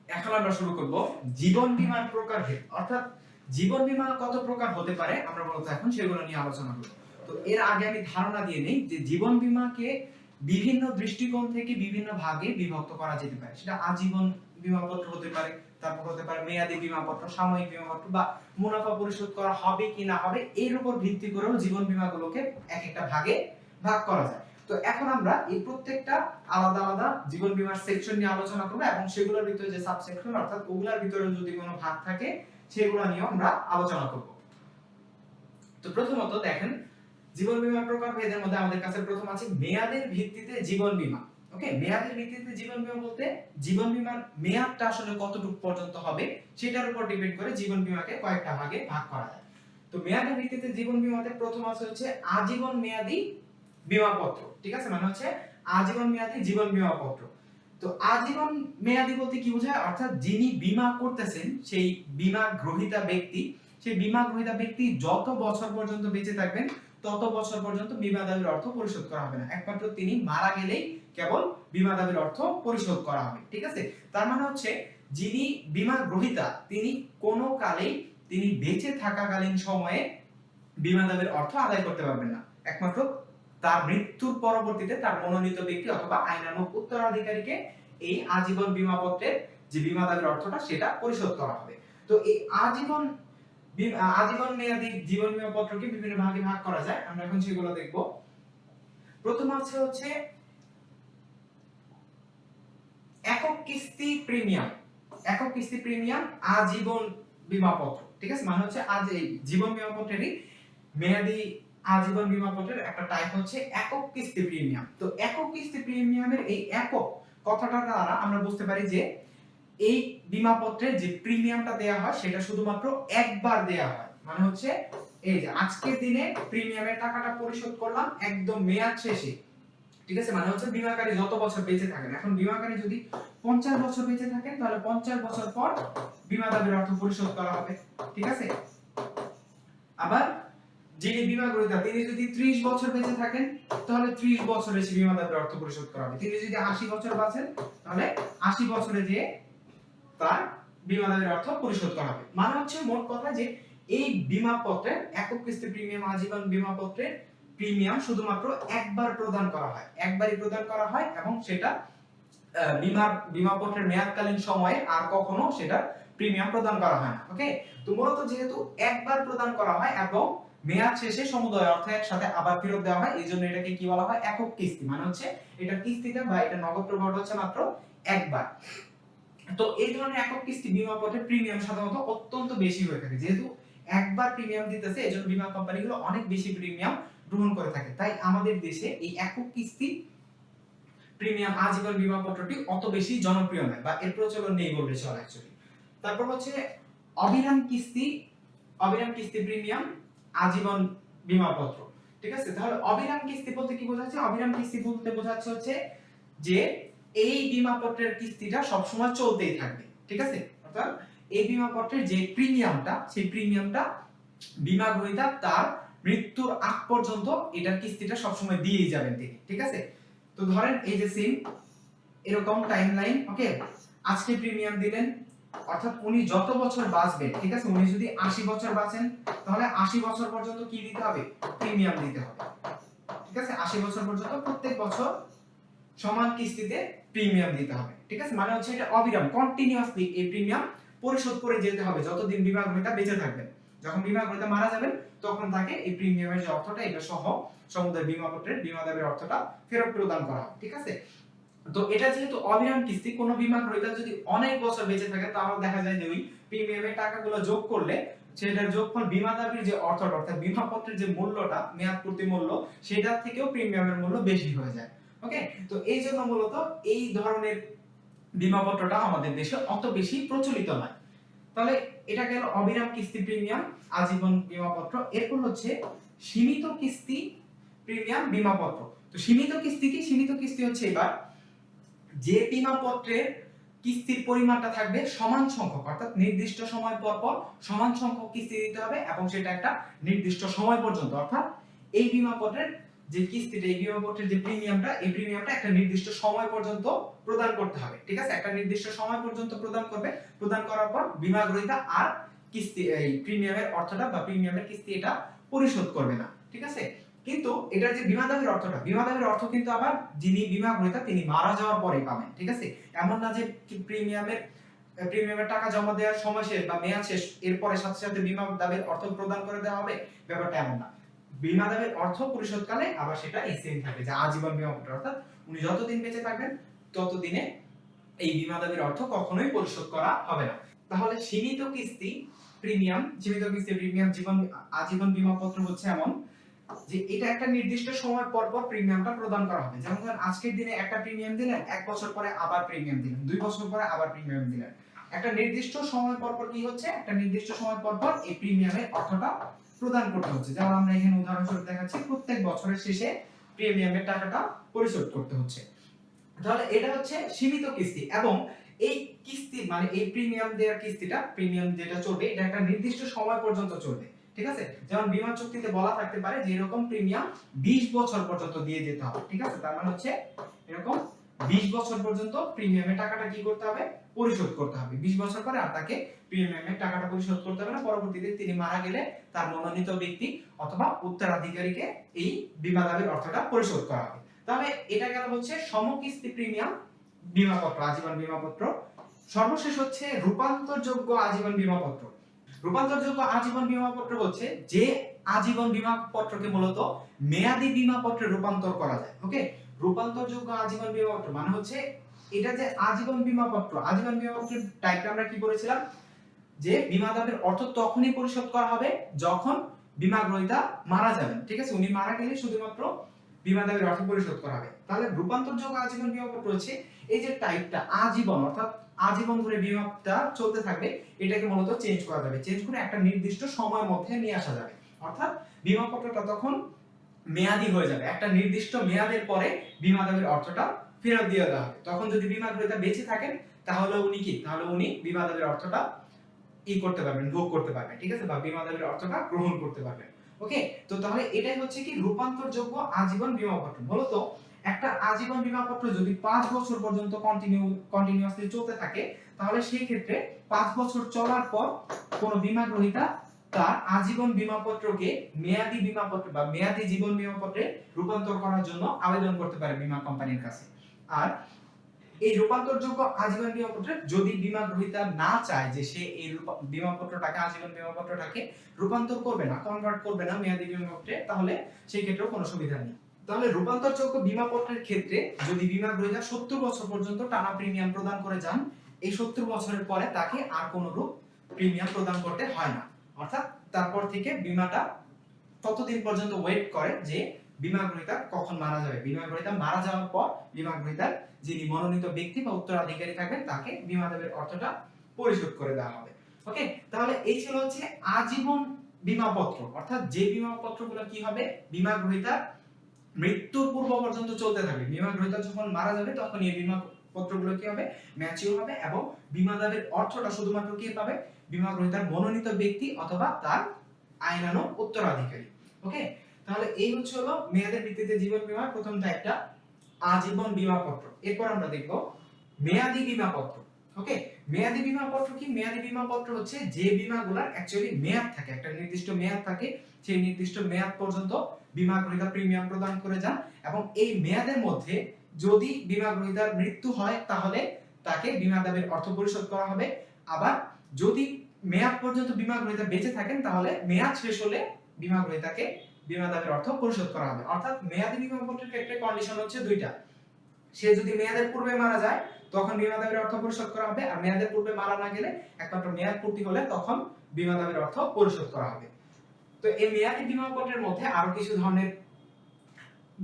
এখন আমরা শুরু করব জীবন বীমার প্রকারভেদ, অর্থাৎ জীবন বীমা কত প্রকার হতে পারে আমরা মূলত এখন সেগুলো নিয়ে আলোচনা করব। তো এর আগে আমি ধারণা দিয়ে নেই যে জীবন বীমাকে বিভিন্ন দৃষ্টিকোণ থেকে বিভিন্ন ভাগে বিভক্ত করা যেতে পারে। সেটা আজীবন বীমাপত্র হতে পারে, তারপর হতে পারে মেয়াদী বীমাপত্র, সাময়িক বীমাপত্র, বা মুনাফা পরিশোধ করা হবে কি না হবে এর উপর ভিত্তি করেও জীবন বীমাগুলোকে এক একটা ভাগে ভাগ করা যায়। তো এখন আমরা এই প্রত্যেকটা আলাদা আলাদা জীবন বীমার সেকশন নিয়ে আলোচনা করব এবং সেগুলোর ভিতরে যে সাবসেকশন অর্থাৎ ওগুলোর ভিতরে যদি কোনো ভাগ থাকে সেগুলো নিয়ে আমরা আলোচনা করব। তো প্রথমত দেখেন, জীবন বীমার প্রকারভেদের মধ্যে আমাদের কাছে প্রথম আছে মেয়াদের ভিত্তিতে জীবন বীমা। ওকে, মেয়াদের ভিত্তিতে জীবন বীমা বলতে জীবন বীমার মেয়াদটা আসলে কতটুকু পর্যন্ত হবে সেটার উপর ডিপেন্ড করে জীবন বীমাকে কয়েকটা ভাগে ভাগ করা যায়। তো মেয়াদের ভিত্তিতে জীবন বীমাতে প্রথম আছে হচ্ছে আজীবন মেয়াদী বীমাপত্র। ঠিক আছে, মানে হচ্ছে আজীবন মেয়াদী জীবন বীমাপত্র। তো আজীবন মেয়াদী বলতে কি বোঝায়, অর্থাৎ যিনি বীমা করতেছেন সেই বীমা গ্রহীতা ব্যক্তি, সেই বীমা গ্রহীতা ব্যক্তি যত বছর পর্যন্ত বেঁচে থাকবেন তত বছর পর্যন্ত বীমা দাবির অর্থ পরিশোধ করা হবে না। একমাত্র তিনি মারা গেলেই কেবল বীমা দাবির অর্থ পরিশোধ করা হবে। ঠিক আছে, তার মানে হচ্ছে যিনি বীমা গ্রহীতা তিনি কোনো কালেই তিনি বেঁচে থাকাকালীন সময়ে বীমা দাবির অর্থ আদায় করতে পারবেন না। একমাত্র তার মৃত্যুর পরবর্তীতে তার মনোনীত ব্যক্তি অথবা আইনানুগ উত্তরাধিকারীকে এই আজীবন বীমাপত্রের যে বীমা দাবির অর্থটা সেটা পরিশোধ করা হবে। তো এই আজীবন মেয়াদী জীবন বীমা পত্রকে বিভিন্ন ভাগে ভাগ করা যায়, আমরা এখন সেগুলো দেখব। প্রথম আছে হচ্ছে একক কিস্তি প্রিমিয়াম। একক কিস্তি প্রিমিয়াম আজীবন বীমা পত্র। ঠিক আছে, মানে হচ্ছে আজ এই জীবন বীমা পত্রেরই মেয়াদী আজীবন বীমা পত্রের একটা টাইপ হচ্ছে একক কিস্তি প্রিমিয়াম। তো একক কিস্তি প্রিমিয়ামের এই একক কথাটা দ্বারা আমরা বুঝতে পারি যে এই বীমা পত্রের যে প্রিমিয়ামটা দেয়া হয় সেটা শুধুমাত্র একবার দেয়া হয়। মানে হচ্ছে এই যে আজকের দিনে প্রিমিয়ামের টাকাটা পরিশোধ করলাম একদম মেয়াদ শেষে। ঠিক আছে, মানে হচ্ছে বীমাকারী যত বছর বেঁচে থাকেন, এখন বীমাকারী যদি 50 বছর বেঁচে থাকেন তাহলে 50 বছর পর বীমা দাবির অর্থ পরিশোধ করা হবে। ঠিক আছে, আবার যিনি বীমা গ্রহীতা তিনি যদি 30 বছর বেঁচে থাকেন তাহলে 30 বছরে সে বীমা দাবির অর্থ পরিশোধ করা হবে। তিনি যদি 80 বছর বাঁচেন তাহলে 80 বছরে যে তার বীমা দাবির অর্থ পরিশোধ করা হবে। মানে হচ্ছে মোট কথা যে এই বীমা পত্রের একক কিস্তি প্রিমিয়াম আজীবন বীমা পত্রের প্রিমিয়াম শুধুমাত্র একবার প্রদান করা হয়, একবারই প্রদান করা হয় এবং সেটা বীমা পত্রের মেয়াদকালীন সময়ে আর কখনো সেটা প্রিমিয়াম প্রদান করা হয় না। ওকে, তো মূলত যেহেতু একবার প্রদান করা হয় এবং মেয়াদ শেষে সমুদয় অর্থ একসাথে আবার ফেরত দেওয়া হয়, এইজন্য এটাকে কি বলা হয়, একক কিস্তি। মানে হচ্ছে এটা কিস্তিটা বা এটা নগদ প্রবাহটা হচ্ছে মাত্র একবার। তো এই ধরনের একক কিস্তি বীমা পত্রের প্রিমিয়াম সাধারণত অত্যন্ত বেশি হয়ে থাকে। যেহেতু একবার প্রিমিয়াম দিতেছে এজন্য বীমা কোম্পানিগুলো অনেক বেশি প্রিমিয়াম গ্রহণ করে থাকে। তাই আমাদের দেশে এই একক কিস্তি প্রিমিয়াম আজীবন বীমা পত্রটি অত বেশি জনপ্রিয় নয় বা এর প্রচলন নেই বললে চলে অ্যাকচুয়ালি। তারপর হচ্ছে অবিরাম কিস্তি প্রিমিয়াম আজীবন বীমা পত্র। ঠিক আছে, তাহলে অবিরাম কিস্তি বলতে কি বোঝাচ্ছে? অবিরাম কিস্তি বলতে বোঝাচ্ছে হচ্ছে যে এই বীমা পত্রের কিস্তিটা সব সময় চলতেই থাকবে। ঠিক আছে, অর্থাৎ এই বীমা পত্রের যে প্রিমিয়ামটা সেই প্রিমিয়ামটা বীমা গ্রহীতা তার মৃত্যুর আগ পর্যন্ত এটার কিস্তিটা সব সময় দিয়েই যাবেন তিনি। ঠিক আছে, তো ধরেন এই যে সিম এরকম টাইমলাইন। ওকে, আজকে প্রিমিয়াম দিলেন অর্থাৎ উনি যত বছর বাঁচবেন, ঠিক আছে, উনি যদি 80 বছর বাঁচেন তাহলে 80 বছর পর্যন্ত কি দিতে হবে, প্রিমিয়াম দিতে হবে। ঠিক আছে, 80 বছর পর্যন্ত প্রত্যেক বছর সমান কিস্তিতে প্রিমিয়াম দিতে হবে। ঠিক আছে, মানে হচ্ছে এটা অবিরাম কন্টিনিউয়াসলি এই প্রিমিয়াম পরিশোধ করে যেতে হবে যতদিন বীমা গ্রহীতা বেঁচে থাকবেন। যখন বীমা গ্রহীতা মারা যাবেন তখন তাকে এই প্রিমিয়ামের যে অর্থটা এটা সহ সমুদায় বীমা পত্রের বীমা দাবির অর্থটা ফেরত প্রদান করা হবে। ঠিক আছে, তো এটা যেহেতু অবিরাম কিস্তি, কোন বীমা গ্রহীতা যদি অনেক বছর বেঁচে থাকে তাহলে দেখা যায় যে ওই প্রিমিয়ামের টাকাগুলো যোগ করলে সেটার যোগফল বীমা দাবির যে অর্থটা অর্থাৎ বীমা পত্রের যে মূল্যটা মেয়াদ পূর্তি মূল্য সেটার থেকেও প্রিমিয়ামের মূল্য বেশি হয়ে যায়। ওকে, তো এই জন্য মূলত এই ধরনের বীমা পত্রটা আমাদের দেশে অত বেশি প্রচলিত নয়। তাহলে এটা গেল অবিরাম কিস্তি প্রিমিয়াম আজীবন বীমা পত্র। এরপর হচ্ছে সীমিত কিস্তি প্রিমিয়াম বীমা পত্র। তো সীমিত কিস্তি কি? সীমিত কিস্তি হচ্ছে এবার যে বীমা পত্রের কিস্তির পরিমাণটা থাকবে সমান সংখ্যক, অর্থাৎ নির্দিষ্ট সময় পর পর সমান সংখ্যক কিস্তি দিতে হবে এবং সেটা একটা নির্দিষ্ট সময় পর্যন্ত। অর্থাৎ এই বীমা পত্রের যে কিস্তিটা, এই বিমাপত্রের যে প্রিমিয়ামটা, এই প্রিমিয়ামটা একটা নির্দিষ্ট সময় পর্যন্ত প্রদান করতে হবে, ঠিক আছে? একটা নির্দিষ্ট সময় পর্যন্ত প্রদান করবে, প্রদান করার পর বীমা গ্রহীতা আর কিস্তি এই প্রিমিয়ামের অর্থটা বা প্রিমিয়ামের কিস্তি এটা পরিশোধ করবে না, ঠিক আছে? কিন্তু এটার যে বীমা দাবির অর্থটা, বীমা দাবির অর্থ কিন্তু আবার যিনি বীমা গ্রহীতা তিনি মারা যাওয়ার পরেই পাবেন, ঠিক আছে? এমন না যে প্রিমিয়ামের টাকা জমা দেওয়ার সময় শেষ বা মেয়াদ শেষ এরপরে সাথে সাথে বীমা দাবির অর্থ প্রদান করে দেওয়া হবে, ব্যাপারটা এমন না। বীমা দাবির অর্থ পরিশোধকালে আবার সেটা এই সেম থাকে, যে আজীবন বীমা পত্র, অর্থাৎ উনি যতদিন বেঁচে থাকবেন ততদিনে এই বীমা দাবির অর্থ কখনোই পরিশোধ করা হবে না। তাহলে সীমিত কিস্তি প্রিমিয়াম আজীবন বীমা পত্র হচ্ছে এমন যে এটা একটা নির্দিষ্ট সময় পর পর প্রিমিয়ামটা প্রদান করা হবে। যেমন ধরেন আজকের দিনে একটা প্রিমিয়াম দিলেন, 1 বছর পরে আবার প্রিমিয়াম দিলেন, 2 বছর পরে আবার প্রিমিয়াম দিলেন। একটা নির্দিষ্ট সময় পর পর কি হচ্ছে, একটা নির্দিষ্ট সময় পর পর এই প্রিমিয়ামের অর্থটা প্রদান করতে হচ্ছে। যেমন আমরা এখানে উদাহরণস্বরূপ দেখাচ্ছি, প্রত্যেক বছরের শেষে প্রিমিয়ামের টাকাটা পরিশোধ করতে হচ্ছে। তাহলে এটা হচ্ছে সীমিত কিস্তি, এবং এই কিস্তি মানে এই প্রিমিয়াম দেওয়ার কিস্তিটা, প্রিমিয়াম যেটা চলবে এটা একটা নির্দিষ্ট সময় পর্যন্ত চলবে, ঠিক আছে? যেমন বীমা চুক্তিতে বলা থাকতে পারে যে এরকম প্রিমিয়াম 20 বছর পর্যন্ত দিয়ে যেতে হবে, ঠিক আছে? তার মানে হচ্ছে এরকম 20 বছর পর্যন্ত প্রিমিয়ামের টাকাটা কি করতে হবে, পরিশোধ করতে হবে। 20 বছর পরে আর তাকে প্রিমিয়ামের টাকাটা পরিশোধ করতে হবে না, পরবর্তীতে তিনি মারা গেলে তার মনোনীত ব্যক্তি অথবা উত্তরাধিকারীকে এই বীমা দাবির অর্থটা পরিশোধ করা হবে। তবে এটা গেল হচ্ছে সমকিস্তি প্রিমিয়াম বীমাপত্র, আজীবন বীমাপত্র। সর্বশেষ হচ্ছে রূপান্তরযোগ্য আজীবন বীমাপত্র। রূপান্তরযোগ্য আজীবন বীমাপত্র হচ্ছে যে আজীবন বীমাপত্রকে মূলত মেয়াদি বীমাপত্রে রূপান্তর করা যায়। ওকে, রূপান্তরযোগ্য আজীবন বীমাপত্র মানে হচ্ছে এটা যে আজীবন বীমাপত্র, আজীবন বীমাপত্রের টাইপটা আমরা কি করেছিলাম, যে বীমা দাবির অর্থ তখনই পরিশোধ করা হবে যখন বীমা গ্রহীতা মারা যাবেন, ঠিক আছে? উনি মারা গেলে শুধুমাত্র বীমা দাবির অর্থ পরিশোধ করা হবে। তাহলে রূপান্তরযোগ্য আজীবন বীমাপত্র হচ্ছে এই যে টাইপটা আজীবন, অর্থাৎ আজীবন ধরে বীমাটা চলতে থাকবে, এটাকে মূলত চেঞ্জ করা যাবে, চেঞ্জ করে একটা নির্দিষ্ট সময়ের মধ্যে নিয়ে আসা যাবে। অর্থাৎ বীমাপত্রটা তখন মেয়াদি হয়ে যাবে, একটা নির্দিষ্ট মেয়াদের পরে বীমা দাবির অর্থটা ফেরত দিয়ে দেওয়া হবে। তখন যদি বীমা গ্রহীতা বেঁচে থাকেন তাহলে উনি বীমা দাবির অর্থটা করতে পারবেন, ভোগ করতে পারবেন, ঠিক আছে? বা বীমা দাবির অর্থটা গ্রহণ করতে পারবেন। ওকে, তো তাহলে এটাই হচ্ছে কি রূপান্তরযোগ্য আজীবন বীমাপত্র। মূলত একটা আজীবন বীমাপত্র যদি 5 বছর পর্যন্ত কন্টিনিউয়াসলি চলতে থাকে, তাহলে সেই ক্ষেত্রে 5 বছর চলার পর কোন বীমা গ্রহীতা তার আজীবন বীমাপত্রকে মেয়াদি বীমাপত্র বা মেয়াদি জীবন বীমাপত্রে রূপান্তর করার জন্য আবেদন করতে পারে বীমা কোম্পানির কাছে। আর এই রূপান্তরযোগ্য আজীবন বীমাপত্রে যদি বীমা গ্রহীতা না চায় যে সে এই বীমাপত্রটাকে, আজীবন বীমাপত্রটাকে রূপান্তর করবে না, কনভার্ট করবে না মেয়াদি বীমাপত্রে, তাহলে সেই ক্ষেত্রেও কোনো সুবিধা নেই। তাহলে রূপান্তরযোগ্য বীমাপত্রের ক্ষেত্রে যদি বীমা গ্রহীতা 70 বছর পর্যন্ত টানা প্রিমিয়াম প্রদান করে যান, এই 70 বছরের পরে তাকে আর কোনো রূপ প্রিমিয়াম প্রদান করতে হয় না। অর্থাৎ তারপর থেকে বীমাটা ততদিন পর্যন্ত ওয়েট করে যে বীমা গ্রহীতা কখন মারা যাবে। বীমা গ্রহীতা মারা যাওয়ার পর বীমা গ্রহীতার যিনি মনোনীত ব্যক্তি বা উত্তরাধিকারী থাকবেন তাকে বীমা দাবির অর্থটা পরিশোধ করে দেওয়া হবে। ওকে, তাহলে এই ছিল হচ্ছে আজীবন বীমাপত্র, অর্থাৎ যে বীমাপত্রগুলো কি হবে, বীমা গ্রহীতার মৃত্যুর পূর্ব পর্যন্ত চলতে থাকবে। বীমা গ্রহীতা যখন মারা যাবে তখন এই বীমা পত্রগুলো কি হবে, ম্যাচিউর হবে, এবং বীমা দাবির অর্থটা শুধুমাত্র কে পাবে, বীমা গ্রহীতার মনোনীত ব্যক্তি অথবা তার আইনানুগ উত্তরাধিকারী। ওকে, তাহলে এই হলো মেয়াদের ভিত্তিতে জীবন বীমার প্রথম টাইপটা আজীবন বীমাপত্র। এরপর আমরা দেখব মেয়াদি বীমাপত্র। ওকে, মেয়াদি বীমাপত্র কি? মেয়াদি বীমাপত্র হচ্ছে যে বীমাগুলোর অ্যাকচুয়ালি মেয়াদ থাকে, একটা নির্দিষ্ট মেয়াদ থাকে, সেই নির্দিষ্ট মেয়াদ পর্যন্ত বীমা গ্রহীতা প্রিমিয়াম প্রদান করে যান, এবং এই মেয়াদের মধ্যে যদি বীমা গ্রহীতার মৃত্যু হয় তাহলে তাকে বীমা দাবির অর্থ পরিশোধ করা হবে। আবার যদি মেয়াদ পর্যন্ত বীমা গ্রহীতা বেঁচে থাকেন তাহলে মেয়াদ শেষ হলে বীমা গ্রহীতাকে বীমা দাবির অর্থ পরিশোধ করা হবে। অর্থাৎ মেয়াদি বীমাপত্রের ক্ষেত্রে কন্ডিশন হচ্ছে দুইটা, সে যদি মেয়াদের পূর্বে মারা যায় তখন বীমা দাবির অর্থ পরিশোধ করা হবে, আর মেয়াদের পূর্বে মারা না গেলে একমাত্র মেয়াদ পূর্তি হলে তখন বীমা দাবির অর্থ পরিশোধ করা হবে। তো এই মেয়াদি বীমাপত্রের মধ্যে আরো কিছু ধরনের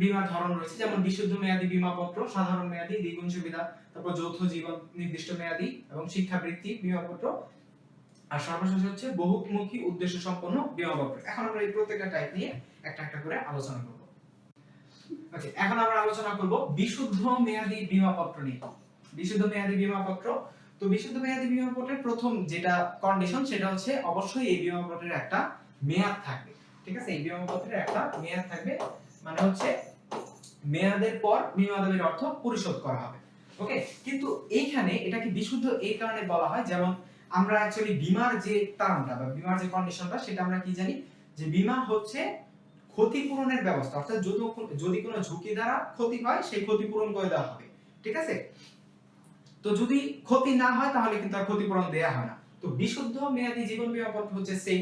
বীমার ধরন রয়েছে, যেমন বিশুদ্ধ মেয়াদি বীমাপত্র, সাধারণ মেয়াদি, দ্বিগুণ সুবিধা, তারপর যৌথ জীবন নির্দিষ্ট মেয়াদি এবং শিক্ষাবৃত্তি বীমাপত্র, আর সর্বশেষ হচ্ছে বহুমুখী উদ্দেশ্য সম্পন্ন বীমাপত্র। এখন আমরা এই প্রত্যেকটা টাইপ নিয়ে একটা একটা করে আলোচনা করব। ওকে, এখন আমরা আলোচনা করব বিশুদ্ধ মেয়াদি বীমাপত্র নিয়ে। বিশুদ্ধ মেয়াদি বীমাপত্র, তো বিশুদ্ধ মেয়াদি বীমাপত্রের প্রথম যেটা কন্ডিশন সেটা হচ্ছে অবশ্যই এই বীমাপত্রের একটা মেয়াদ থাকবে, ঠিক আছে? এই বীমাপত্রের একটা মেয়াদ থাকবে, মানে হচ্ছে মেয়াদের পর বীমা দাবির অর্থ পরিশোধ করা হবে। ওকে, কিন্তু এইখানে এটাকে বিশুদ্ধ এই কারণে বলা হয়, যেমন আমরা অ্যাকচুয়ালি বীমার যে টার্মটা বা বীমার যে কন্ডিশনটা সেটা আমরা কি জানি, যে বীমা হচ্ছে ক্ষতিপূরণের ব্যবস্থা, অর্থাৎ যদি কোনো ঝুঁকি দ্বারা ক্ষতি হয় সেই ক্ষতিপূরণ করে দেওয়া হবে। ঠিক আছে, তো যদি ক্ষতি না হয় তাহলে কিন্তু আর ক্ষতিপূরণ দেয়া হয় না। তো বিশুদ্ধ মেয়াদী জীবন বীমা পত্র হচ্ছে সেম,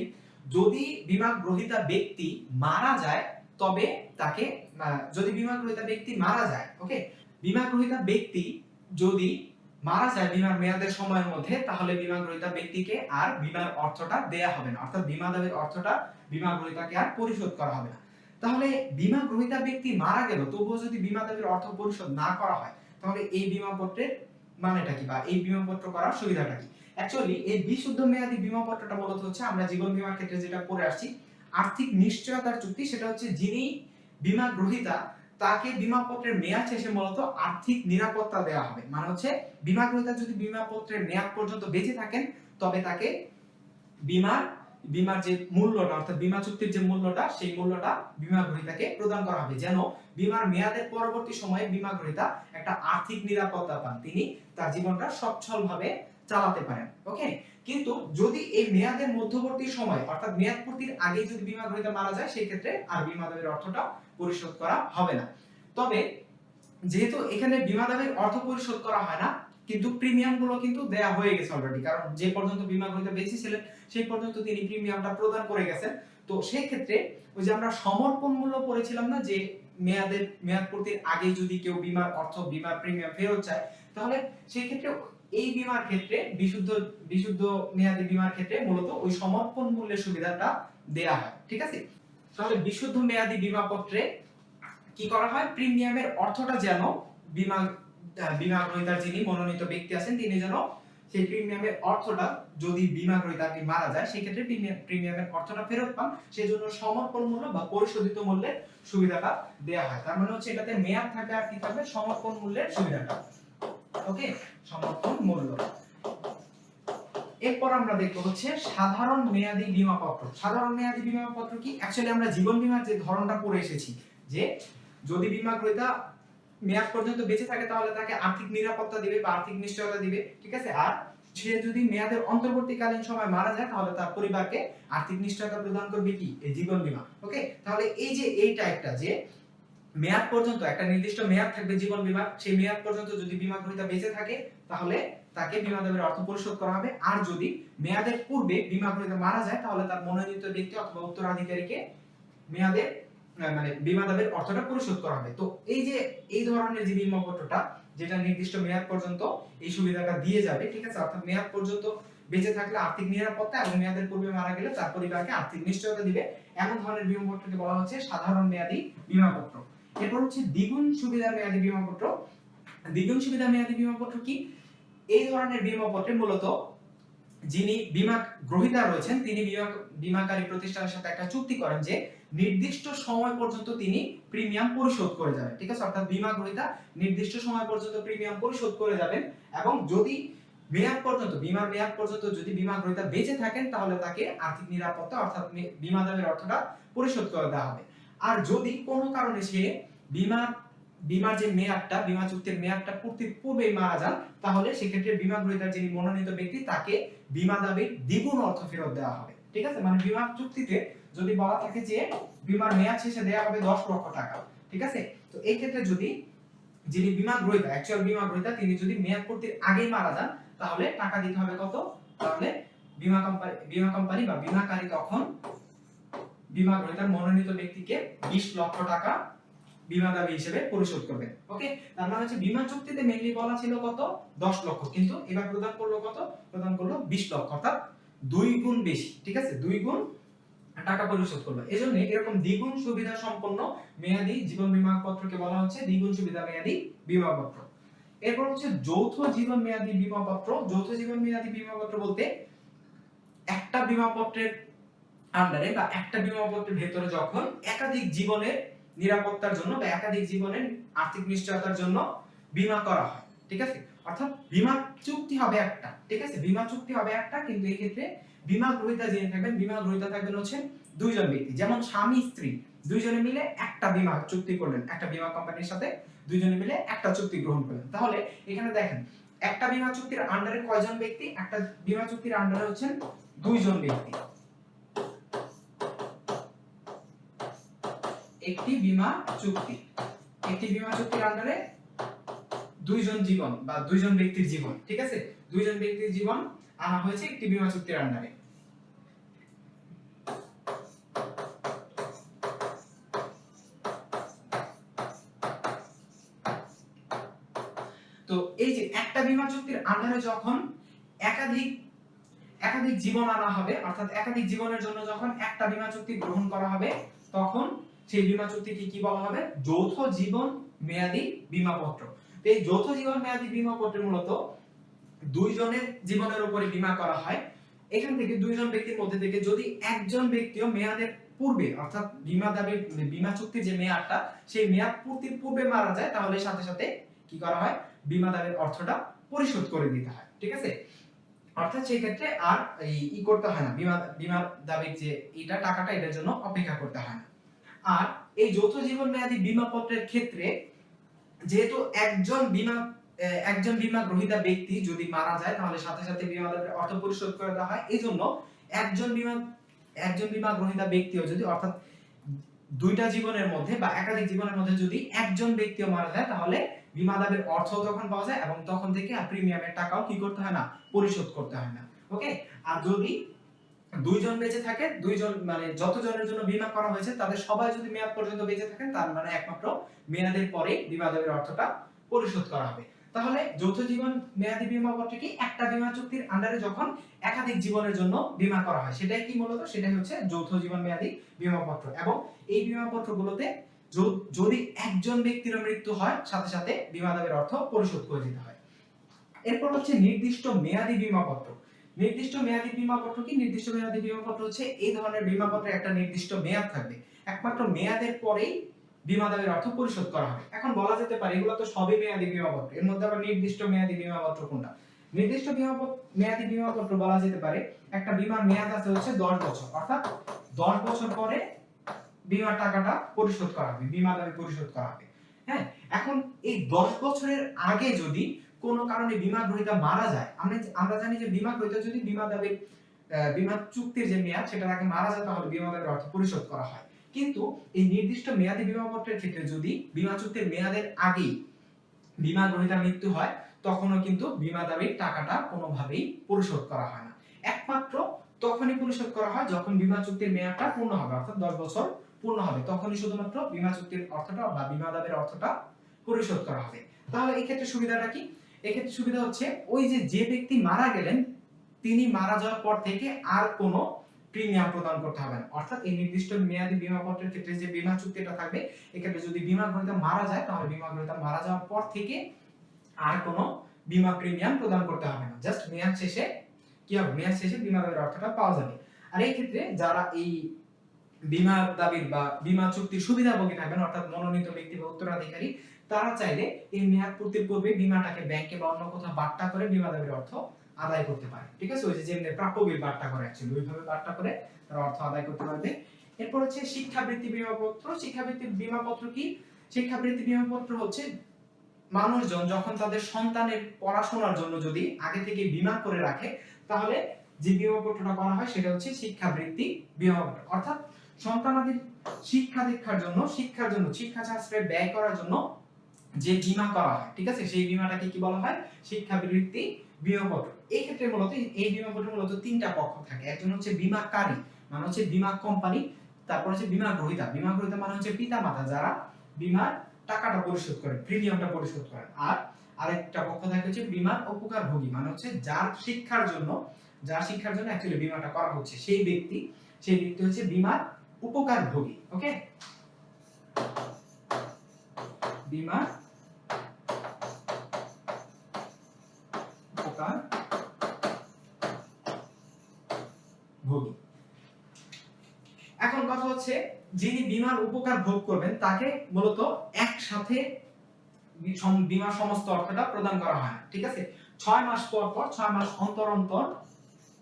যদি বীমা গ্রহীতা ব্যক্তি মারা যায় তবে তাকে, যদি বীমা গ্রহীতা ব্যক্তি মারা যায়, ওকে, বীমা গ্রহীতা ব্যক্তি যদি মারা যায় বীমার মেয়াদের সময়ের মধ্যে, তাহলে বীমা গ্রহীতা ব্যক্তিকে আর বীমার অর্থটা দেয়া হবে না, অর্থাৎ বীমা দাবির অর্থটা বীমা গ্রহীতাকে আর পরিশোধ করা হবে না। তাহলে বীমা গ্রহীতা ব্যক্তি মারা গেল তবুও যদি বীমা দাবির অর্থ পরিশোধ না করা হয়, তাহলে এই বীমা পত্রের মানেটা কি বা এই বীমা পত্র করার সুবিধাটা কি? অ্যাকচুয়ালি এই বিশুদ্ধ মেয়াদী বীমা পত্রটা মূলত হচ্ছে আমরা জীবন বীমার ক্ষেত্রে যেটা করে আসছি আর্থিক নিশ্চয়তার চুক্তি, সেটা হচ্ছে যিনি বীমা গ্রহীতা তাকে বীমা পত্রের মেয়াদ শেষে মূলত আর্থিক নিরাপত্তা দেওয়া হবে। মানে হচ্ছে বীমা গ্রহীতা যদি বীমা পত্রের মেয়াদ পর্যন্ত বেঁচে থাকেন তবে তাকে বীমার যে মূল্যটা, অর্থাৎ বীমা চুক্তির যে মূল্যটা, সেই মূল্যটা বীমা গ্রহীতাকে প্রদান করা হবে, যেন বীমার মেয়াদের পরবর্তী সময়ে বীমা গ্রহীতা একটা আর্থিক নিরাপত্তা পান, তিনি তার জীবনটা সচ্ছলভাবে চালাতে পারেন। ওকে, কিন্তু যদি এই মেয়াদের মধ্যবর্তী সময় অর্থাৎ মেয়াদ পূর্তির আগে যদি বীমা গ্রহীতা মারা যায়, সেই ক্ষেত্রে আর বীমা দাবির অর্থটা পরিশোধ করা হবে না। তবে যেহেতু এখানে বীমা দাবির অর্থ পরিশোধ করা হয় না, কিন্তু প্রিমিয়াম গুলো কিন্তু দেয়া হয়ে গেছে অলরেডি, কারণ যে পর্যন্ত বীমা গ্রহীতা বেঁচে ছিলেন সেই পর্যন্ত তিনি প্রিমিয়ামটা প্রদান করে গেছেন। তো সেই ক্ষেত্রে ওই যে আমরা সমর্পণ মূল্য পড়েছিলাম না, যে মেয়াদ পূর্তির আগে যদি কেউ বীমার অর্থ বীমার প্রিমিয়াম ফেরত চায়, তাহলে সেই ক্ষেত্রে এই বীমার ক্ষেত্রে বিশুদ্ধ মেয়াদী বীমার ক্ষেত্রে মূলত ওই সমর্পণ মূল্যের সুবিধাটা দেয়া হয়। ঠিক আছে, তাহলে বিশুদ্ধ মেয়াদী বীমা পত্রে কি করা হয়, প্রিমিয়ামের অর্থটা যেন বীমা গ্রহীতার যিনি মনোনীত ব্যক্তি আছেন তিনি যেন সেই প্রিমিয়ামের অর্থটা, যদি বীমা গ্রহীতা মারা যায় সেই ক্ষেত্রে প্রিমিয়ামের অর্থটা ফেরত পান, সেজন্য সমর্পণ মূল্য বা পরিশোধিত মূল্যের সুবিধাটা দেয়া হয়। তার মানে হচ্ছে এটাতে মেয়াদ থাকে আর কি থাকবে, সমর্পণ মূল্যের সুবিধাটা। ওকে, সমর্পণ মূল্য। এরপর আমরা দেখব হচ্ছে সাধারণ মেয়াদী বীমা পত্র। সাধারণ মেয়াদী বীমা পত্র কি? অ্যাকচুয়ালি আমরা জীবন বীমার যে ধরনটা পড়ে এসেছি, যে যদি বীমা গ্রহীতা মেয়াদ পর্যন্ত বেঁচে থাকে তাহলে তাকে আর্থিক নিরাপত্তা দিবে বা আর্থিক নিশ্চয়তা দিবে। ঠিক আছে, আর সে যদি মেয়াদের অন্তর্বর্তীকালীন সময় মারা যায় তাহলে তার পরিবারকে আর্থিক নিশ্চয়তা প্রদান করবে কি? এই জীবন বীমা। ওকে, তাহলে এই যে এই টাইপটা, যে মেয়াদ পর্যন্ত একটা নির্দিষ্ট মেয়াদ থাকবে জীবন বীমার, সেই মেয়াদ পর্যন্ত যদি বীমা গ্রহীতা বেঁচে থাকে তাহলে তাকে বীমা দাবির অর্থ পরিশোধ করা হবে, আর যদি মেয়াদের পূর্বে বীমা গ্রহীতা মারা যায় তাহলে তার মনোনীত ব্যক্তি অথবা উত্তরাধিকারীকে মেয়াদের মানে বীমা দাবির অর্থটা পরিশোধ করা হবে। তো এই যে এই ধরনের যে বীমা পত্রটা যেটা নির্দিষ্ট মেয়াদ পর্যন্ত এই সুবিধাটা দিয়ে যাবে, ঠিক আছে, অর্থাৎ মেয়াদ পর্যন্ত বেঁচে থাকলে আর্থিক নিরাপত্তা এবং মেয়াদের পূর্বে মারা গেলে তার পরিবারকে আর্থিক নিশ্চয়তা দিবে, এমন ধরনের বীমা পত্রকে বলা হচ্ছে সাধারণ মেয়াদী বীমা পত্র। এরপর হচ্ছে দ্বিগুণ সুবিধা মেয়াদী বীমা পত্র। দ্বিগুণ সুবিধা মেয়াদী বীমা পত্র কি? এই ধরনের বীমা পত্রে মূলত যিনি বীমা গ্রহীতা রয়েছেন তিনি বীমাকারী প্রতিষ্ঠানের সাথে একটা চুক্তি করেন যে নির্দিষ্ট সময় পর্যন্ত তিনি প্রিমিয়াম পরিশোধ করে যাবেন। ঠিক আছে, অর্থাৎ বীমা গ্রহীতা নির্দিষ্ট সময় পর্যন্ত প্রিমিয়াম পরিশোধ করে যাবেন, এবং যদি বীমার মেয়াদ পর্যন্ত যদি বীমা গ্রহীতা বেঁচে থাকেন তাহলে তাকে আর্থিক নিরাপত্তা অর্থাৎ বীমা দাবির অর্থটা পরিশোধ করে দেওয়া হবে। আর যদি কোনো কারণে সে বীমার যে মেয়াদটা, বীমা চুক্তির মেয়াদটা পূর্তির পূর্বে মারা যান, তাহলে সেক্ষেত্রে বীমা গ্রহীতার যিনি মনোনীত ব্যক্তি তাকে বীমা দাবির দ্বিগুণ অর্থ ফেরত দেওয়া হবে। ঠিক আছে, মানে বীমা চুক্তিতে যদি বলা থাকে যে বীমার মেয়াদ শেষে দেওয়া হবে 10 লক্ষ টাকা, ঠিক আছে, তো এই ক্ষেত্রে যদি যিনি বীমা গ্রহীতা, অ্যাকচুয়াল বীমা গ্রহীতা, তিনি যদি মেয়াদ পূর্তির আগেই মারা যান তাহলে টাকা দিতে হবে কত? তাহলে বীমা কোম্পানি বা বীমাকারী তখন বীমা গ্রহীতার মনোনীত ব্যক্তিকে 20 লক্ষ টাকা বীমা দাবি হিসেবে পরিশোধ করবে। ওকে, তার মানে হচ্ছে বীমা চুক্তিতে মেইনলি বলা ছিল কত? 10 লক্ষ, কিন্তু এবার প্রদান করলো কত? প্রদান করলো 20 লক্ষ, অর্থাৎ 2 গুণ বেশি। ঠিক আছে, 2 গুণ টাকা পরিশোধ করলো। এজন্য এরকম দ্বিগুণ সুবিধা সম্পন্ন মেয়াদী জীবন বীমা পত্রকে বলা হচ্ছে দ্বিগুণ সুবিধা মেয়াদী বীমা পত্র। এরপর হচ্ছে যৌথ জীবন মেয়াদী বীমা পত্র। যৌথ জীবন মেয়াদী বীমা পত্র বলতে একটা বীমা পত্রের আন্ডারে বা একটা বীমা পত্রের ভেতরে যখন একাধিক জীবনের নিরাপত্তার জন্য বা একাধিক জীবনের আর্থিক নিশ্চয়তার জন্য বীমা করা হয়। ঠিক আছে, অর্থাৎ বীমা চুক্তি হবে একটা। ঠিক আছে, বীমা চুক্তি হবে একটা, কিন্তু এই ক্ষেত্রে বীমা গ্রহীতা যিনি থাকবেন, বীমা গ্রহীতা থাকবেন হচ্ছে দুইজন ব্যক্তি, যেমন স্বামী স্ত্রী দুইজনে মিলে একটা বীমা চুক্তি করলেন, একটা বীমা কোম্পানির সাথে দুইজনে মিলে একটা চুক্তি গ্রহণ করলেন। তাহলে এখানে দেখেন একটা বীমা চুক্তির আন্ডারে কয়জন ব্যক্তি? একটা বীমা চুক্তির আন্ডারে হচ্ছেন দুইজন ব্যক্তি। একটি বীমা চুক্তির আন্ডারে দুইজন জীবন বা দুইজন ব্যক্তির জীবন, ঠিক আছে, দুইজন ব্যক্তির জীবন আনা হয়েছে একটি বীমা চুক্তির আন্ডারে। তো এই যে একটা বীমা চুক্তির আন্ডারে যখন একাধিক জীবন আনা হবে, অর্থাৎ একাধিক জীবনের জন্য যখন একটা বীমা চুক্তি গ্রহণ করা হবে, তখন সেই বীমা চুক্তিকে কি বলা হবে? যৌথ জীবন মেয়াদী বীমাপত্র। তো এই যৌথ জীবন মেয়াদী বীমাপত্রে মূলত দুইজনের জীবনের উপরে বীমা করা হয়। এখান থেকে দুইজন ব্যক্তির মধ্যে থেকে যদি একজন ব্যক্তিও মেয়াদের পূর্বে, অর্থাৎ বীমা চুক্তির যে মেয়াদটা, সেই মেয়াদ পূর্তির পূর্বে মারা যায়, তাহলে সাথে সাথে কি করা হয়? বীমা দাবির অর্থটা পরিশোধ করে দিতে হয়, ঠিক আছে। অর্থাৎ সেই ক্ষেত্রে আর করতে হয় না, বীমা দাবির যে টাকাটা এটার জন্য অপেক্ষা করতে হয় না। আর এই যৌথ জীবন মেয়াদী বীমাপত্রের ক্ষেত্রে যেহেতু একজন বীমা গ্রহীতা ব্যক্তি যদি মারা যায়, তাহলে সাথে সাথে বীমা দাবির অর্থ পরিশোধ করে দেওয়া হয়। এইজন্য একজন বীমা গ্রহীতা ব্যক্তিও যদি, অর্থাৎ দুইটা জীবনের মধ্যে বা একাধিক জীবনের মধ্যে যদি একজন ব্যক্তিও মারা যায়, তাহলে বীমা দাবির অর্থ তখন পাওয়া যায় এবং তখন থেকে আর প্রিমিয়ামের টাকাও কি করতে হয় না? পরিশোধ করতে হয় না। ওকে। আর যদি দুইজন বেঁচে থাকে, দুইজন মানে যতজনের জন্য বীমা করা হয়েছে তাদের সবাই যদি মেয়াদ পর্যন্ত বেঁচে থাকেন, তার মানে একমাত্র মেয়াদের পরে বীমা দাবির অর্থটা পরিশোধ করা হবে। তাহলে যৌথ জীবন মেয়াদী বীমাপত্র কি? একটা বীমা চুক্তির আন্ডারে যখন একাধিক জীবনের জন্য বীমা করা হয়, সেটাই কি মূলত? সেটাই হচ্ছে যৌথ জীবন মেয়াদী বীমাপত্র। এবং এই বীমাপত্রগুলোতে যদি একজন ব্যক্তির মৃত্যু হয়, সাথে সাথে বীমা দাবির অর্থ পরিশোধ করে দিতে হয়। এরপর হচ্ছে নির্দিষ্ট মেয়াদী বীমাপত্র। নির্দিষ্ট মেয়াদী বীমাপত্র কি? নির্দিষ্ট মেয়াদী বীমাপত্র হচ্ছে এই ধরনের বীমাপত্রে একটা নির্দিষ্ট মেয়াদ থাকবে, একমাত্র মেয়াদের পরেই বীমা দাবির অর্থ পরিশোধ করা হবে। এখন বলা যেতে পারে এগুলো তো সবই মেয়াদী বীমাপত্র, এর মধ্যে আবার নির্দিষ্ট মেয়াদী বীমাপত্র কোনটা? নির্দিষ্ট মেয়াদী বীমাপত্র বলা যেতে পারে একটা বীমার মেয়াদ আছে হচ্ছে 10 বছর, অর্থাৎ 10 বছর পরে বীমার টাকাটা পরিশোধ করা হবে, বীমা দাবি পরিশোধ করা হবে। হ্যাঁ, এখন এই 10 বছরের আগে যদি কোনো কারণে বীমা গ্রহীতা মারা যায়, আমরা জানি যে বীমা গ্রহীতা যদি বীমা চুক্তির যে মেয়াদ সেটার আগে মারা যায়, তাহলে বীমা দাবির অর্থ পরিশোধ করা হয়। কিন্তু এই নির্দিষ্ট মেয়াদী বীমাপত্রের ক্ষেত্রে যদি বীমা চুক্তির মেয়াদের আগেই বীমা গ্রহীতার মৃত্যু হয়, তখনও কিন্তু বীমা দাবির টাকাটা কোনোভাবেই পরিশোধ করা হয় না। একমাত্র তখনই পরিশোধ করা হয় যখন বীমা চুক্তির মেয়াদটা পূর্ণ হবে, অর্থাৎ 10 বছর পূর্ণ হবে, তখনই শুধুমাত্র বীমা চুক্তির অর্থটা বা বীমা দাবির অর্থটা পরিশোধ করা হবে। তাহলে এই ক্ষেত্রে সুবিধাটা কি? এই ক্ষেত্রে সুবিধা হচ্ছে ওই যে ব্যক্তি মারা গেলেন, তিনি মারা যাওয়ার পর থেকে আর কোনো প্রিমিয়াম প্রদান করতে হবে না। অর্থাৎ এই নির্দিষ্ট মেয়াদী বীমাপত্রের ক্ষেত্রে যে বীমা চুক্তিটা থাকবে, এক্ষেত্রে যদি বীমা গ্রহীতা মারা যায়, তাহলে বীমা গ্রহীতা মারা যাওয়ার পর থেকে আর কোনো বীমা প্রিমিয়াম প্রদান করতে হবে না। জাস্ট মেয়াদ শেষে কি হবে? মেয়াদ শেষে বীমা দাবির অর্থটা পাওয়া যাবে। আর এই ক্ষেত্রে যারা এই বীমা দাবির বা বীমা চুক্তির সুবিধাভোগী থাকবেন, অর্থাৎ মনোনীত ব্যক্তি বা উত্তরাধিকারী, তারা চাইলে এই মেয়াদ পূর্তির পূর্বে বীমাটাকে ব্যাংকে বা অন্য কোথাও বাট্টা করে বীমা দাবির অর্থ আদায় করতে পারে। ঠিক আছে, ওই যে যেমনি প্রাপ্য বিল বাট্টা করে অ্যাকচুয়ালি ওইভাবে বাট্টা করে তারা অর্থ আদায় করতে পারবে। এরপর হচ্ছে শিক্ষাবৃত্তি বীমাপত্র। শিক্ষাবৃত্তি বীমাপত্র কি? শিক্ষাবৃত্তি বীমাপত্র হচ্ছে মানুষজন যখন তাদের সন্তানের পড়াশোনার জন্য যদি আগে থেকে বীমা করে রাখে, তাহলে যে বীমাপত্রটা করা হয় সেটা হচ্ছে শিক্ষাবৃত্তি বীমাপত্র। অর্থাৎ সন্তানাদির শিক্ষা দীক্ষার জন্য, শিক্ষা শাস্ত্রে ব্যয় করার জন্য যে বীমা করা হয়, ঠিক আছে, সেই বীমাটাকে কি বলা হয়? শিক্ষাবৃত্তি বীমাপত্র। এই ক্ষেত্রে মূলত এই বীমাপত্রে মূলত তিনটা পক্ষ থাকে। একজন হচ্ছে বীমাকারী, মানে হচ্ছে বীমা কোম্পানি, তারপর হচ্ছে বীমা গ্রহীতা। বীমা গ্রহীতা মানে হচ্ছে পিতামাতা, যারা বীমার টাকাটা পরিশোধ করে, প্রিমিয়ামটা পরিশোধ করে। আর আরেকটা পক্ষ থাকে হচ্ছে বীমার উপকারভোগী, মানে হচ্ছে যার শিক্ষার জন্য অ্যাকচুয়ালি বীমাটা করা হচ্ছে, সেই ব্যক্তি হচ্ছে বীমার উপকারভোগী। ওকে, বীমার উপকারভোগী। এখন কথা হচ্ছে যিনি বীমার উপকার ভোগ করবেন, তাকে মূলত একসাথে বীমার সমস্ত অর্থটা প্রদান করা হয় না। ঠিক আছে, 6 মাস পর পর, 6 মাস অন্তর অন্তর,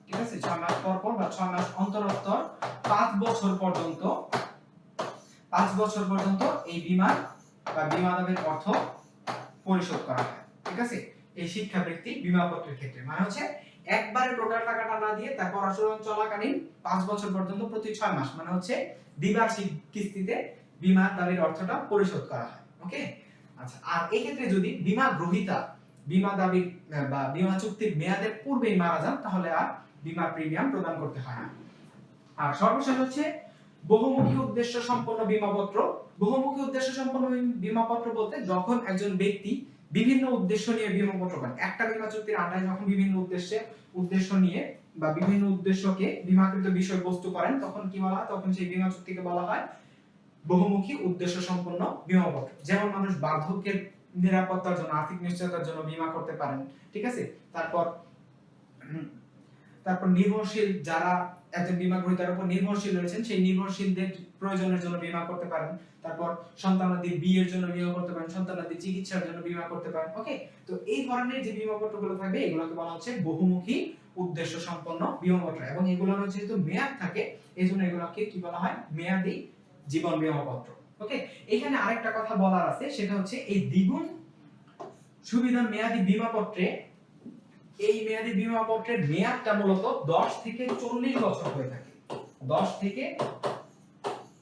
ঠিক আছে, 6 মাস পর পর বা 6 মাস অন্তর অন্তর 5 বছর পর্যন্ত 5 বছর পর্যন্ত এই বীমা বা বীমা দাবির অর্থ পরিশোধ করা হয়। ঠিক আছে, এই শিক্ষাবৃত্তি বীমাপত্রের ক্ষেত্রে মানে হচ্ছে একবারে টোটাল টাকাটা না দিয়ে তার পড়াশোনা চলাকালীন 5 বছর পর্যন্ত প্রতি 6 মাস মানে হচ্ছে দ্বিবার্ষিক কিস্তিতে বীমা দাবির অর্থটা পরিশোধ করা হয়। ওকে, আচ্ছা, আর এই ক্ষেত্রে যদি বীমা গ্রহীতা বীমা দাবি বা বীমা চুক্তির মেয়াদের পূর্বেই মারা যান তাহলে আর বীমা প্রিমিয়াম প্রদান করতে হয় না। আর সর্বশেষ হচ্ছে বহুমুখী উদ্দেশ্য সম্পন্ন বীমাপত্র। বহুমুখী উদ্দেশ্য সম্পন্ন বীমাপত্র বলতে যখন একজন ব্যক্তি বিভিন্ন উদ্দেশ্য নিয়ে বীমাপত্র করেন, একটা বীমা চুক্তির আন্ডারে যখন বিভিন্ন উদ্দেশ্য নিয়ে বা বিভিন্ন উদ্দেশ্যকে বীমাকৃত বিষয়বস্তু করেন তখন কি বলা হয়, তখন সেই বীমা চুক্তিকে বলা হয় বহুমুখী উদ্দেশ্য সম্পন্ন বীমাপত্র। যেমন মানুষ বার্ধক্যের নিরাপত্তার জন্য, আর্থিক নিশ্চয়তার জন্য বীমা করতে পারেন। ঠিক আছে, তারপর নির্ভরশীল যারা একজন বীমা গ্রহীতার উপর নির্ভরশীল রয়েছেন সেই নির্ভরশীলদের প্রয়োজনের জন্য বীমা করতে পারেন। তারপর সন্তানাদি বিয়ের জন্য বীমা করতে পারেন, সন্তানাদি চিকিৎসার জন্য বীমা করতে পারেন। ওকে, তো এই ধরনের যে বীমাপত্রগুলো থাকবে এগুলোকে বলা হচ্ছে বহুমুখী উদ্দেশ্য সম্পন্ন বীমাপত্র, এবং এগুলোর যেহেতু মেয়াদ থাকে এইজন্য এগুলোকে কি বলা হয়, মেয়াদি জীবন বীমাপত্র। ওকে, এখানে আরেকটা কথা বলার আছে, সেটা হচ্ছে এই দ্বিগুণ সুবিধা মেয়াদি বীমাপত্রে এই মেয়াদি বীমাপত্রের মেয়াদটা মূলত 10 থেকে 40 বছর হয়ে থাকে। 10 থেকে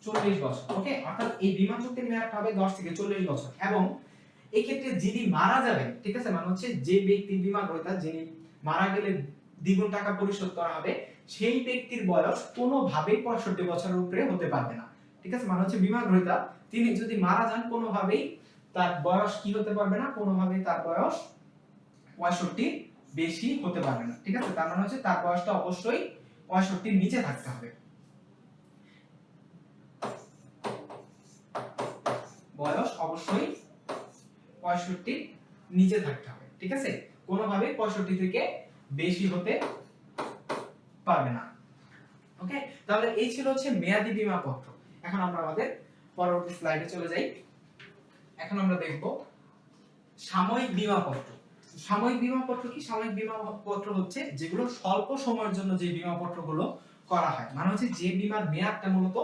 40 বছর। ওকে, অর্থাৎ এই বীমা চুক্তির মেয়াদ হবে 10 থেকে 40 বছর, এবং এই ক্ষেত্রে যিনি মারা যাবেন, ঠিক আছে, মানে হচ্ছে যে ব্যক্তি বীমা গ্রহীতা যিনি মারা গেলে দ্বিগুণ টাকা পরিশোধ করা হবে সেই ব্যক্তির বয়স কোনোভাবেই 65 বছরের উপরে হতে পারবে না। ঠিক আছে, মানে হচ্ছে বীমা গ্রহীতা তিনি যদি মারা যান কোনোভাবেই তার বয়স কি হতে পারবে না, কোনোভাবেই তার বয়স 65 বেশি হতে পারবে না। ঠিক আছে, তার মানে হচ্ছে তার বয়সটা অবশ্যই 65 নিচে থাকতে হবে। বয়স অবশ্যই 65 নিচে থাকতে হবে। ঠিক আছে, কোনোভাবে 65 থেকে বেশি হতে পারবে না। ওকে, তাহলে এই ছিল হচ্ছে মেয়াদি বীমা পত্র। এখন আমরা আমাদের পরবর্তী স্লাইডে চলে যাই। এখন আমরা দেখব সাময়িক বীমা পত্র। সাময়িক বীমা পত্র কি? সাময়িক বীমা পত্র হচ্ছে যেগুলো স্বল্প সময়ের জন্য যে বীমা পত্রগুলো করা হয়, মানে হচ্ছে যে বীমার মেয়াদটা মূলত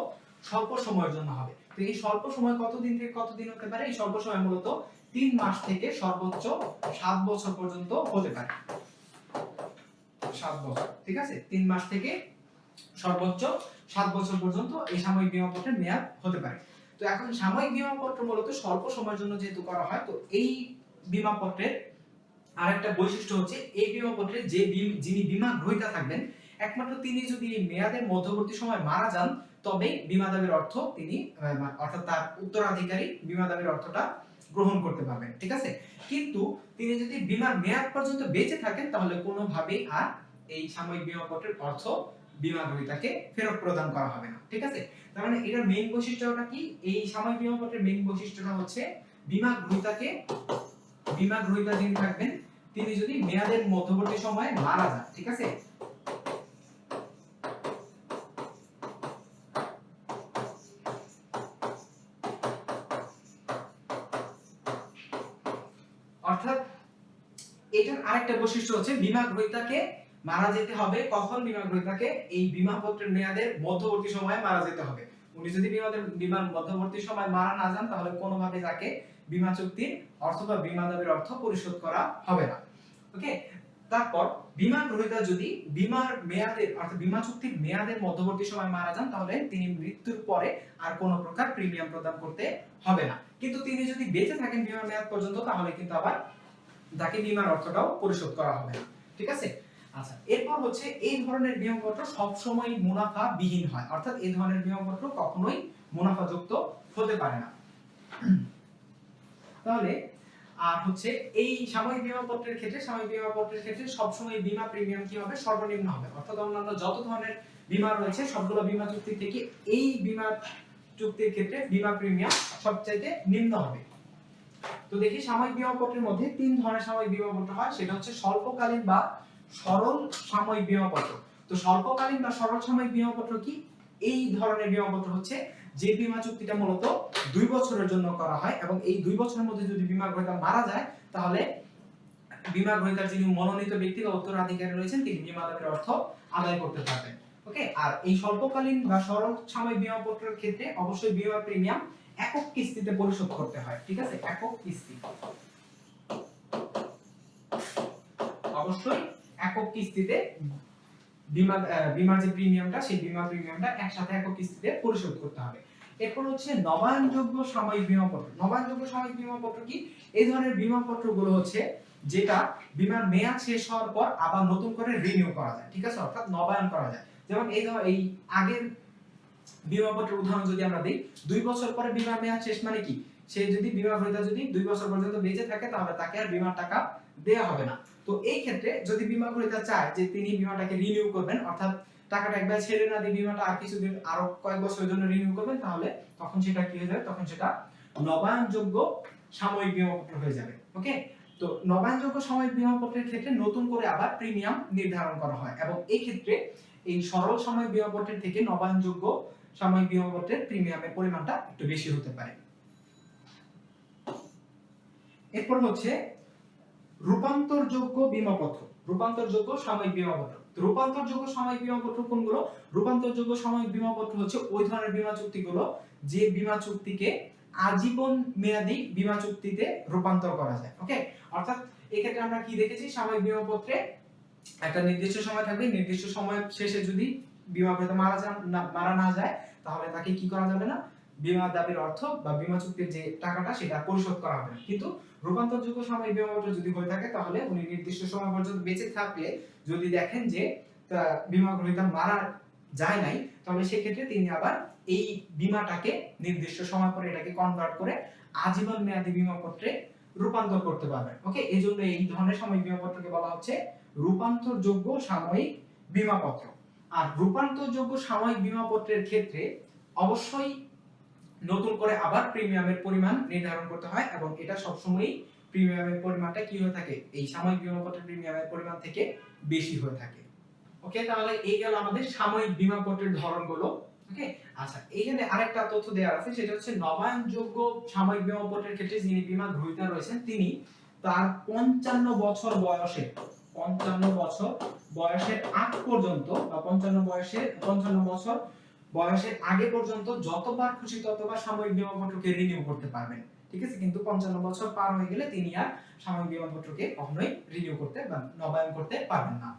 স্বল্প সময়ের জন্য হবে। তো এই স্বল্প সময় কতদিন থেকে কতদিন হতে পারে? এই স্বল্প সময় মূলত 3 মাস থেকে সর্বোচ্চ 7 বছর পর্যন্ত হতে পারে। 7 বছর, ঠিক আছে, 3 মাস থেকে সর্বোচ্চ 7 বছর পর্যন্ত এই সাময়িক বীমা পত্রের মেয়াদ হতে পারে। তো এখন সাময়িক বীমা পত্র মূলত স্বল্প সময়ের জন্য যেহেতু করা হয়, তো এই বীমা পত্রের আরেকটা বৈশিষ্ট্য হচ্ছে এই বীমা পত্রে যে যিনি বীমা গ্রহীতা থাকবেন একমাত্র তিনি যদি মেয়াদের মধ্যবর্তী সময় মারা যান তবে বীমা দাবির অর্থ তিনি অর্থাৎ তার উত্তরাধিকারী বীমা দাবির অর্থটা গ্রহণ করতে পারবেন। ঠিক আছে, কিন্তু তিনি যদি বীমার মেয়াদ পর্যন্ত বেঁচে থাকেন তাহলে কোনোভাবেই আর এই সাময়িক বীমা পত্রের অর্থ বীমা গ্রহীতাকে ফেরত প্রদান করা হবে না। ঠিক আছে, তার মানে এটার মেইন বৈশিষ্ট্যটা কি? এই সাময়িক বীমা পত্রের মেইন বৈশিষ্ট্যটা হচ্ছে বীমা গ্রহীতা যিনি থাকবেন তিনি যদি মেয়াদের মধ্যবর্তী সময়ে মারা যান। ঠিক আছে, অর্থাৎ এটার আরেকটা বৈশিষ্ট্য হচ্ছে বীমা গ্রহীতাকে মারা যেতে হবে কখন? বীমা গ্রহীতাকে এই বীমা পত্রের মেয়াদের মধ্যবর্তী সময়ে মারা যেতে হবে। উনি যদি বীমার মধ্যবর্তী সময় মারা না যান তাহলে কোনোভাবে তাকে বীমা চুক্তির অর্থ বা বীমা দাবির অর্থ পরিশোধ করা হবে না। ওকে, তারপর বীমা গ্রহীতা যদি বীমার মেয়াদের অর্থাৎ বীমা চুক্তির মেয়াদের মধ্যবর্তী সময় মারা যান তাহলে তিনি মৃত্যুর পরে আর কোনো প্রকার প্রিমিয়াম প্রদান করতে হবে না। কিন্তু তিনি যদি বেঁচে থাকেন বীমার মেয়াদ পর্যন্ত তাহলে কিন্তু আবার তাকে বীমার অর্থটাও পরিশোধ করা হবে না। ঠিক আছে, আচ্ছা, এরপর হচ্ছে এই ধরনের বীমাপত্র সবসময় মুনাফা বিহীন হয়, অর্থাৎ এই ধরনের বীমাপত্র কখনোই মুনাফাযুক্ত হতে পারে না। তাহলে আর হচ্ছে এই সাময়িক বীমাপত্রের ক্ষেত্রে সবসময় বীমা প্রিমিয়াম কি হবে? সর্বনিম্ন হবে, অর্থাৎ অন্যান্য যত ধরনের বীমা রয়েছে সবগুলো বীমা চুক্তি থেকে এই বীমা চুক্তির ক্ষেত্রে বীমা প্রিমিয়াম সবচাইতে নিম্ন হবে। তো দেখি সাময়িক বীমাপত্রের মধ্যে 3 ধরনের সাময়িক বীমাপত্র হয়, সেটা হচ্ছে স্বল্পকালীন বা সরল সাময়িক বীমাপত্র। তো স্বল্পকালীন বা সরল সাময়িক বীমাপত্র কি? এই ধরনের বীমাপত্র হচ্ছে যে বীমা চুক্তিটা মূলত 2 বছরের জন্য করা হয় এবং এই 2 বছরের মধ্যে যদি বীমা গ্রহীতা মারা যায় তাহলে বীমা গ্রহীতার যিনি মনোনীত ব্যক্তি বা উত্তরাধিকারী রয়েছেন তিনি বীমা দাবির অর্থ আদায় করতে পারবেন। ওকে, আর এই স্বল্পকালীন বা সরল সাময়িক বীমা পত্রের ক্ষেত্রে অবশ্যই বীমা প্রিমিয়াম একক কিস্তিতে পরিশোধ করতে হয়, ঠিক আছে, একক কিস্তি, অবশ্যই একক কিস্তিতে বীমার যে প্রিমিয়ামটা সেই বীমা প্রিমিয়ামটা একসাথে একক কিস্তিতে পরিশোধ করতে হবে। এরপর হচ্ছে নবায়নযোগ্য সাময়িক বীমা পত্র। নবায়নযোগ্য সাময়িক বীমা পত্র কি? এই ধরনের বীমা পত্রগুলো হচ্ছে যেটা বীমার মেয়াদ শেষ হওয়ার পর আবার নতুন করে রিনিউ করা যায়, ঠিক আছে, অর্থাৎ নবায়ন করা যায়। যেমন এই আগের বীমা পত্রের উদাহরণ যদি আমরা দিই, 2 বছর পরে বীমার মেয়াদ শেষ মানে কি, সে যদি বীমা গ্রহীতা যদি 2 বছর পর্যন্ত বেঁচে থাকে তাহলে তাকে আর বীমার টাকা দেয়া হবে না। তো এই ক্ষেত্রে যদি বীমা গ্রহীতা চায় যে তিনি বীমাটাকে রিনিউ করবেন, অর্থাৎ টাকাটা একবার ছেড়ে না দিয়ে বীমাটা আর কিছুদিন আরো কয়েক বছরের জন্য রিনিউ করবেন, তাহলে তখন সেটা কি হয়ে যাবে, তখন সেটা নবায়নযোগ্য সাময়িক বীমা পত্র হয়ে যাবে। ওকে, তো নবায়নযোগ্য সাময়িক বীমা পত্রের ক্ষেত্রে নতুন করে আবার প্রিমিয়াম নির্ধারণ করা হয় এবং এই ক্ষেত্রে এই সরল সাময়িক বীমা পত্রের থেকে নবায়নযোগ্য সাময়িক বীমা পত্রের প্রিমিয়ামের পরিমাণটা একটু বেশি হতে পারে। এরপর হচ্ছে রূপান্তরযোগ্য বীমা পত্র, রূপান্তরযোগ্য সাময়িক বীমা পত্র। রূপান্তরযোগ্য সাময়িক বীমা পত্র কোনগুলো? রূপান্তরযোগ্য সাময়িক বীমা পত্র হচ্ছে ওই ধরনের বীমা চুক্তিগুলো যে বীমা চুক্তিকে আজীবন মেয়াদী বীমা চুক্তিতে রূপান্তর করা যায়। ওকে, অর্থাৎ এই ক্ষেত্রে আমরা কি দেখেছি, সাময়িক বীমা পত্রে একটা নির্দিষ্ট সময় থাকবে, নির্দিষ্ট সময় শেষে যদি বীমাকৃত মারা না যায় তাহলে তাকে কি করা যাবে না, বীমা দাবির অর্থ বা বীমা চুক্তির যে টাকাটা সেটা পরিশোধ করা হবে না। কিন্তু রূপান্তরযোগ্য সাময়িক বীমা পত্র যদি হয়ে থাকে তাহলে উনি নির্দিষ্ট সময় পর্যন্ত বেঁচে থাকলে যদি দেখেন যে বীমা গ্রহীতা মারা যায় নাই, তাহলে সেক্ষেত্রে তিনি আবার এই বীমাটাকে নির্দিষ্ট সময় পরে এটাকে কনভার্ট করে আজীবন মেয়াদী বীমা পত্রে রূপান্তর করতে পারবেন। ওকে, এই জন্য এই ধরনের সাময়িক বীমা পত্রকে বলা হচ্ছে রূপান্তরযোগ্য সাময়িক বীমা পত্র। আর রূপান্তরযোগ্য সাময়িক বীমা পত্রের ক্ষেত্রে অবশ্যই নতুন করে আবার প্রিমিয়ামের পরিমাণ নির্ধারণ করতে হয় এবং এটা সবসময়ই প্রিমিয়ামের পরিমাণটা কি হয়ে থাকে, এই সাময়িক বীমা পত্রের প্রিমিয়ামের পরিমাণ থেকে বেশি হয়ে থাকে। ওকে, তাহলে এই গেল আমাদের সাময়িক বীমা পত্রের ধরনগুলো। ওকে, আচ্ছা, এইখানে আরেকটা তথ্য দেওয়া আছে, সেটা হচ্ছে নবায়নযোগ্য সাময়িক বীমা পত্রের ক্ষেত্রে যিনি বীমা গ্রহীতা রয়েছেন তিনি তার 55 বছর বয়সে 55 বছর বয়সের আগ পর্যন্ত বা 55 বছর বয়সের আগে পর্যন্ত যতবার খুশি ততবার সাময়িক বীমা পত্রকে রিনিউ করতে পারবেন, ঠিক আছে, কিন্তু 55 বছর পার হয়ে গেলে তিনি আর সাময়িক বীমা পত্রকে কখনোই রিনিউ করতে বা নবায়ন করতে পারবেন না।